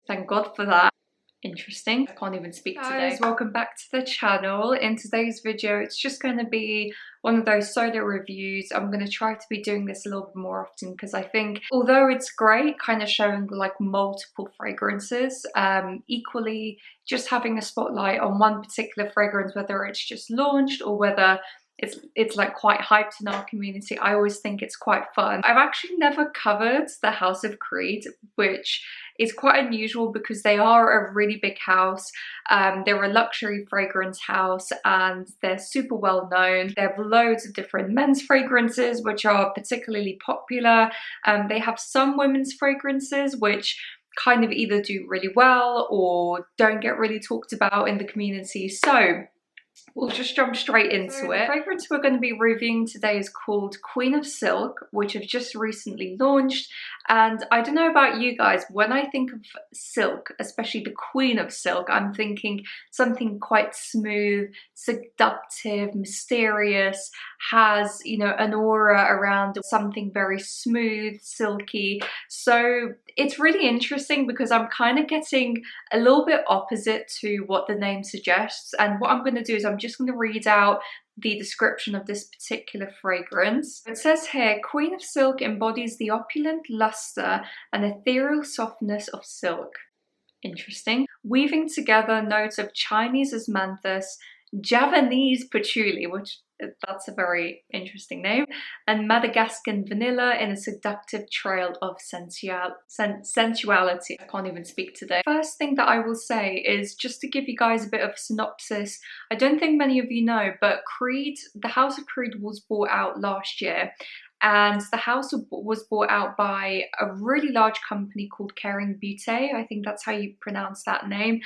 Thank God for that. Interesting. I can't even speak today. Guys, welcome back to the channel. In today's video, it's just going to be one of those solo reviews. I'm going to try to be doing this a little bit more often because I think although it's great kind of showing like multiple fragrances, equally just having a spotlight on one particular fragrance, whether it's just launched or whether it's like quite hyped in our community, I always think it's quite fun. I've actually never covered the House of Creed, which is quite unusual because they are a really big house. They're a luxury fragrance house and they're super well known. They have loads of different men's fragrances which are particularly popular. They have some women's fragrances which kind of either do really well or don't get really talked about in the community. So we'll just jump straight into it. The fragrance we're going to be reviewing today is called Queen of Silk, which have just recently launched. And I don't know about you guys, when I think of silk, especially the Queen of Silk, I'm thinking something quite smooth, seductive, mysterious, has, you know, an aura around something very smooth, silky. So it's really interesting because I'm kind of getting a little bit opposite to what the name suggests. And what I'm going to do is I'm just going to read out the description of this particular fragrance. It says here, Queen of Silk embodies the opulent luster and ethereal softness of silk. Interesting. Weaving together notes of Chinese Osmanthus, Javanese Patchouli, which that's a very interesting name, and Madagascar vanilla in a seductive trail of sensuality. I can't even speak today. First thing that I will say is just to give you guys a bit of a synopsis. I don't think many of you know, but Creed, the House of Creed was bought out last year. And the house was bought out by a really large company called Kering Beauté. I think that's how you pronounce that name.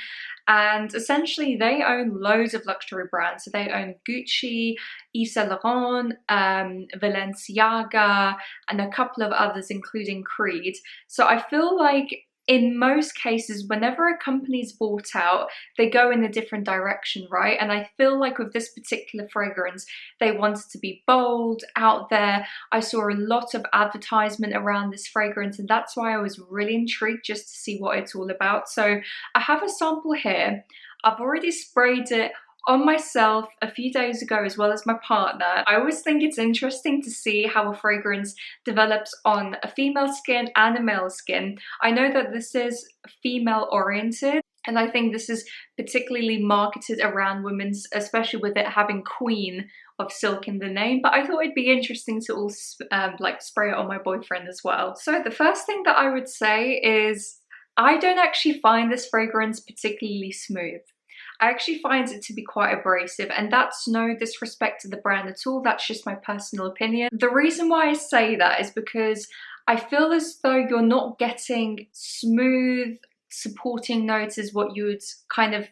And essentially they own loads of luxury brands. So they own Gucci, Yves Saint Laurent, Balenciaga, and a couple of others, including Creed. So I feel like in most cases, whenever a company's bought out, they go in a different direction, right? And I feel like with this particular fragrance, they wanted to be bold, out there. I saw a lot of advertisement around this fragrance, and that's why I was really intrigued just to see what it's all about. So I have a sample here. I've already sprayed it on myself a few days ago as well as my partner. I always think it's interesting to see how a fragrance develops on a female skin and a male skin. I know that this is female oriented and I think this is particularly marketed around women's, especially with it having Queen of Silk in the name, but I thought it'd be interesting to also like spray it on my boyfriend as well. So the first thing that I would say is I don't actually find this fragrance particularly smooth. I actually find it to be quite abrasive, and that's no disrespect to the brand at all, that's just my personal opinion. The reason why I say that is because I feel as though you're not getting smooth supporting notes as what you would kind of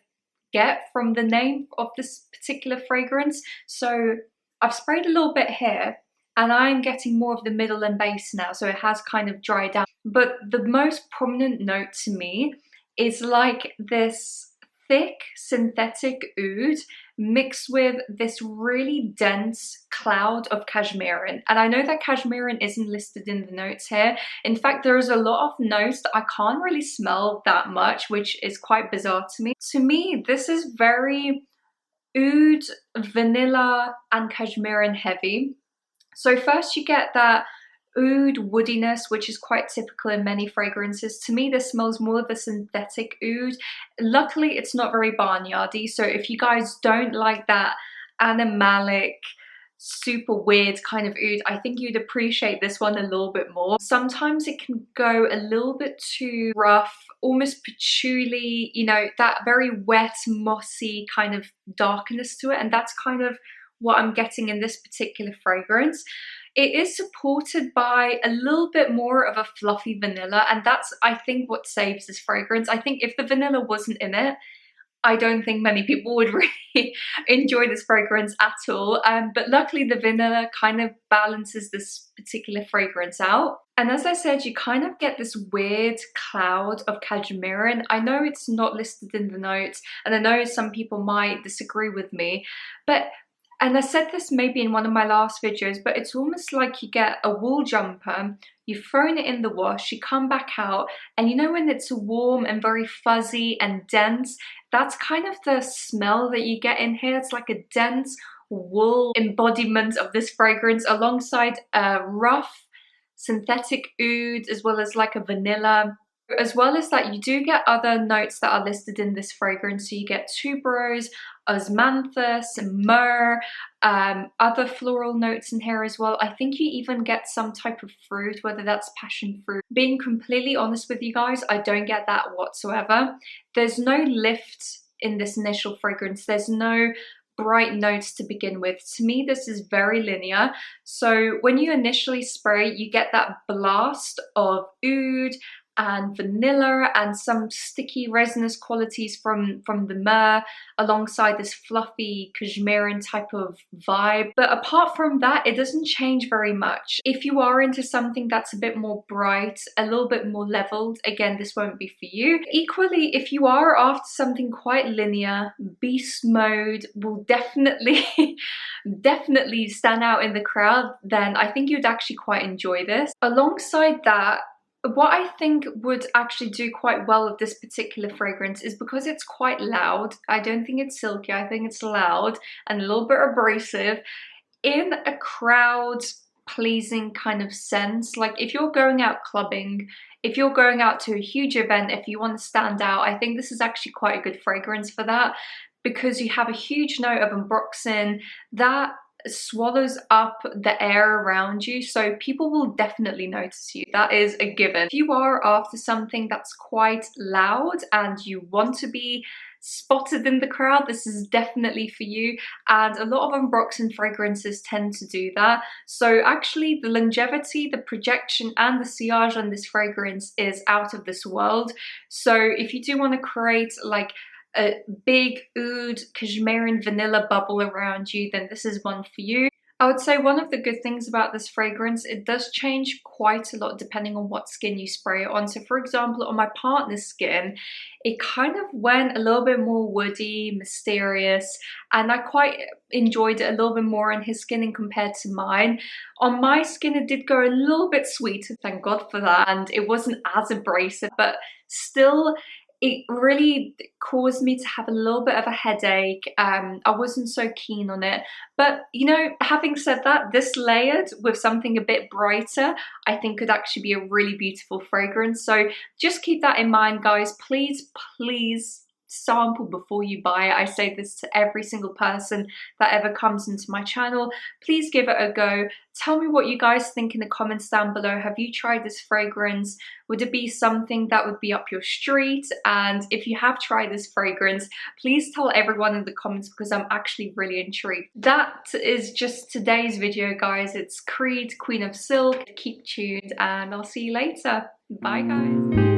get from the name of this particular fragrance. So I've sprayed a little bit here and I'm getting more of the middle and base now, so it has kind of dried out. But the most prominent note to me is like this thick synthetic oud mixed with this really dense cloud of cashmerean. And I know that cashmerean isn't listed in the notes here. In fact, there is a lot of notes that I can't really smell that much, which is quite bizarre to me. To me, this is very oud, vanilla, and cashmerean heavy. So first you get that oud woodiness, which is quite typical in many fragrances. To me, this smells more of a synthetic oud. Luckily, it's not very barnyardy, so if you guys don't like that animalic, super weird kind of oud, I think you'd appreciate this one a little bit more. Sometimes it can go a little bit too rough, almost patchouli, you know, that very wet, mossy kind of darkness to it, and that's kind of what I'm getting in this particular fragrance. It is supported by a little bit more of a fluffy vanilla, and that's, I think, what saves this fragrance. I think if the vanilla wasn't in it, I don't think many people would really enjoy this fragrance at all. But luckily the vanilla kind of balances this particular fragrance out. And as I said, you kind of get this weird cloud of cashmerean. I know it's not listed in the notes, and I know some people might disagree with me, but And I said this maybe in one of my last videos, but it's almost like you get a wool jumper, you've thrown it in the wash, you come back out, and you know when it's warm and very fuzzy and dense, that's kind of the smell that you get in here. It's like a dense wool embodiment of this fragrance alongside a rough synthetic oud, as well as like a vanilla. As well as that, you do get other notes that are listed in this fragrance. So you get tuberose, osmanthus, myrrh, other floral notes in here as well. I think you even get some type of fruit, whether that's passion fruit. Being completely honest with you guys, I don't get that whatsoever. There's no lift in this initial fragrance. There's no bright notes to begin with. To me, this is very linear. So when you initially spray, you get that blast of oud and vanilla and some sticky resinous qualities from the myrrh, alongside this fluffy cashmere type of vibe. But apart from that, it doesn't change very much. If you are into something that's a bit more bright, a little bit more leveled, again, this won't be for you. Equally, if you are after something quite linear, beast mode will definitely definitely stand out in the crowd, then I think you'd actually quite enjoy this. Alongside that, what I think would actually do quite well with this particular fragrance is because it's quite loud. I don't think it's silky, I think it's loud and a little bit abrasive in a crowd pleasing kind of sense. Like if you're going out clubbing, if you're going out to a huge event, if you want to stand out, I think this is actually quite a good fragrance for that, because you have a huge note of Ambroxan that swallows up the air around you, so people will definitely notice you. That is a given. If you are after something that's quite loud and you want to be spotted in the crowd, this is definitely for you, and a lot of Ambroxan fragrances tend to do that. So actually the longevity, the projection and the sillage on this fragrance is out of this world. So if you do want to create like a big oud, cashmere and vanilla bubble around you, then this is one for you. I would say one of the good things about this fragrance, it does change quite a lot depending on what skin you spray it on. So for example, on my partner's skin, it kind of went a little bit more woody, mysterious, and I quite enjoyed it a little bit more on his skin compared to mine. On my skin, it did go a little bit sweeter, thank God for that, and it wasn't as abrasive, but still, it really caused me to have a little bit of a headache. I wasn't so keen on it. But, you know, having said that, this layered with something a bit brighter, I think could actually be a really beautiful fragrance. So just keep that in mind, guys. Please, please sample before you buy it. I say this to every single person that ever comes into my channel. Please give it a go. Tell me what you guys think in the comments down below. Have you tried this fragrance? Would it be something that would be up your street? And if you have tried this fragrance, please tell everyone in the comments, because I'm actually really intrigued. That is just today's video, guys. It's Creed, Queen of Silk. Keep tuned and I'll see you later. Bye, guys.